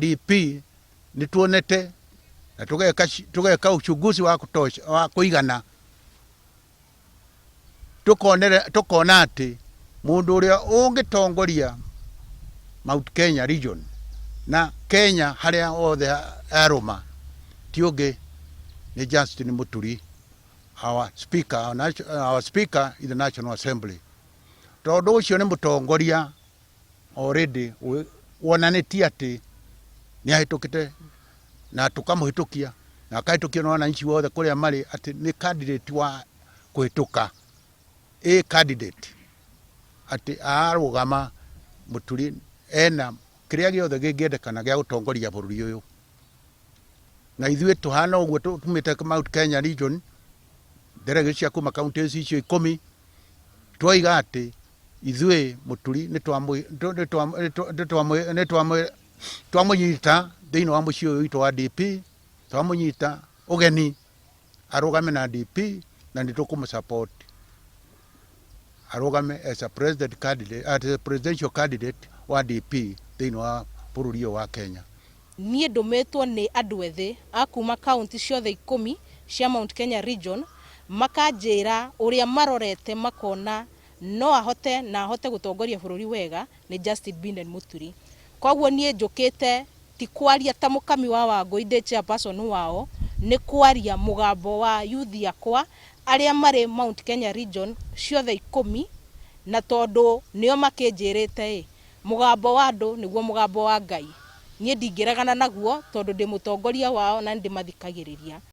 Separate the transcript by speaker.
Speaker 1: DP nituonete na tugeka uchunguzi wa kutosha wa kuigana tukona ati mundu uria ungitongoria Mount Kenya region na Kenya haria othe aroma tiungi ni Justin Muturi, our speaker in the National Assembly. Tondu ucio ni mutongoria already wonanitie ati ni ahitukite na tukamuhitukia na akahitukia na wananchi wothe kuria mari ati ni candidate wa kuhituka candidate ati arugama Muturi ena kiria giothe gingiendekana gia gutongoria bururi uyu na ithuĩ tuhana uguo tumite Mount Kenya region delegate cia kuma counties icio 10 twoiga ati ithuĩ Muturi twamunyita thiini wa muciĩ uyu witũ wa DP, twamunyita ugeni arugame na DP na nitukumsupport arugame as a presidential candidate wa DP thiini wa bururi wa Kenya.
Speaker 2: Niĩ ndumetwo nĩ andũ ethĩ akuma county ciothe 10 cia Mount Kenya region makanjĩra ũrĩa marorete makona no ahote gutongoria bururi wega ni Justin Muturi. Koguo niĩ njũkĩte ti kwaria ta mukami wa Wangũ inde chairperson wao, ni kwaria mugambo wa youth yakwa aria mari Mount Kenya region ciothe 10 na tondu nio makinjĩrĩte mugambo wa andu niguo mugambo wa Ngai. Niĩ ndingĩregana naguo tondu ndi mutongoria wao na ndimathikagĩrĩria.